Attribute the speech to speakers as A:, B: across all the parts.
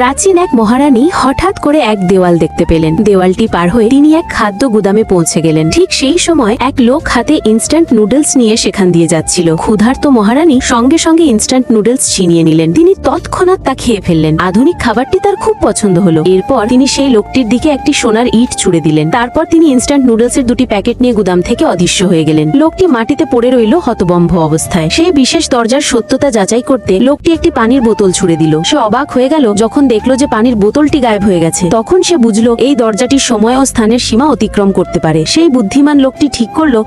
A: প্রাচীন এক মহারানী হঠাৎ করে এক দেওয়াল দেখতে পেলেন। দেওয়ালটি পার হয়ে তিনি এক খাদ্য গুদামে পৌঁছে গেলেন। ঠিক সেই সময় এক লোক হাতে ইনস্ট্যান্ট নুডলস নিয়ে সেখান দিয়ে যাচ্ছিল। ক্ষুধার্ত মহারানী সঙ্গে সঙ্গে ইনস্ট্যান্ট নুডলস ছিনিয়ে নিলেন। তিনি তৎক্ষণাৎ তা খেয়ে ফেললেন। আধুনিক খাবারটি তার খুব পছন্দ হলো। এরপর তিনি সেই লোকটির দিকে একটি সোনার ইট ছুড়ে দিলেন। তারপর তিনি ইনস্ট্যান্ট নুডলসের দুটি প্যাকেট নিয়ে গুদাম থেকে অদৃশ্য হয়ে গেলেন। লোকটি মাটিতে পড়ে রইল হতবম্ব অবস্থায়। সেই বিশেষ দরজার সত্যতা যাচাই করতে লোকটি একটি পানির বোতল ছুড়ে দিল। সে অবাক হয়ে গেল যখন দেখলো যে পানির বোতলটি গায়েব হয়ে গেছে। তখন সে বুঝলো এই দরজাটি সময় ও স্থানের সীমা অতিক্রম করতে পারে। সেই বুদ্ধিমান লোকটি ঠিক করলো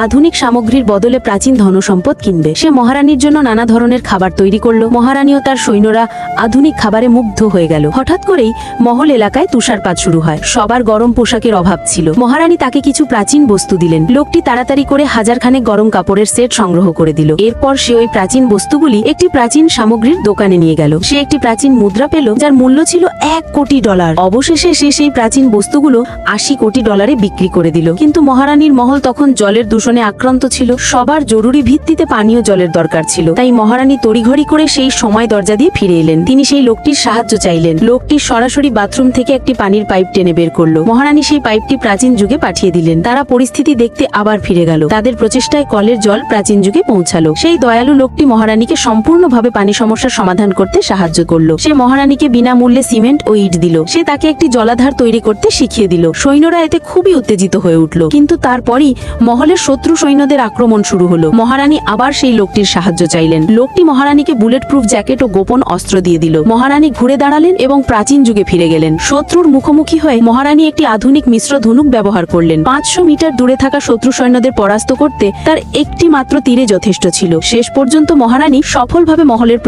A: আধুনিক সামগ্রীর বদলে প্রাচীন ধনসম্পদ কিনবে। সে মহারানীর জন্য নানা ধরনের খাবার তৈরি করলো। মহারানী ও তার সৈন্যরা আধুনিক খাবারে মুগ্ধ হয়ে গেল। হঠাৎ করেই মহল এলাকায় তুষারপাত শুরু হয়। সবার গরম পোশাকের অভাব ছিল। মহারানী তাকে কিছু প্রাচীন বস্তু দিলেন। লোকটি তাড়াতাড়ি করে হাজারখানেক গরম কাপড়ের সেট সংগ্রহ করে দিল। এরপর সে ওই প্রাচীন বস্তুগুলি একটি প্রাচীন সামগ্রীর দোকানে নিয়ে গেল। সে একটি প্রাচীন মুদ্রা পেল যার মূল্য ছিল $1 কোটি। অবশেষে সে সেই প্রাচীন বস্তুগুলো $80 কোটি বিক্রি করে দিল। কিন্তু মহারানীর মহল তখন জলের দূষণে আক্রান্ত ছিল। সবার জরুরি ভিত্তিতে পানীয় জলের দরকার ছিল। তাই মহারানী তড়িঘড়ি করে সেই সময় দরজা দিয়ে ফিরে এলেন। তিনি সেই লোকটির সাহায্য চাইলেন। লোকটি সরাসরি বাথরুম থেকে একটি পানির পাইপ টেনে বের করলো। মহারানী সেই পাইপটি প্রাচীন যুগে পাঠিয়ে দিলেন। তারা পরিস্থিতি দেখতে আবার ফিরে গেল। তাদের প্রচেষ্টায় কলের জল প্রাচীন যুগে পৌঁছালো। সেই দয়ালু লোকটি মহারানীকে সম্পূর্ণভাবে পানি সমস্যার সমাধান করতে সাহায্য করলো। সে মহারানীকে বিনামূল্যে সিমেন্ট ও ইট দিল। সে তাকে একটি জলাধার তৈরি করতে শিখিয়ে দিল। সৈন্যরা এতে খুবই উত্তেজিত হয়ে উঠল। কিন্তু তারপরই মহলের শত্রু সৈন্যদের আক্রমণ শুরু হলো। মহারানী আবার সেই লোকটির সাহায্য চাইলেন। লোকটি মহারানীকে বুলেট প্রুফ জ্যাকেট ও গোপন অস্ত্র দিয়ে দিল। মহারানী ঘুরে দাঁড়ালেন এবং প্রাচীন যুগে ফিরে গেলেন। শত্রুর মুখোমুখি হয়ে মহারানী একটি আধুনিক মিশ্র ধনুক ব্যবহার করলেন। 500 মিটার দূরে থাকা শত্রু সৈন্যদের পরাস্ত করতে তার একটি মাত্র তীরে যথেষ্ট ছিল। শেষ পর্যন্ত মহারানী সফলভাবে মহলের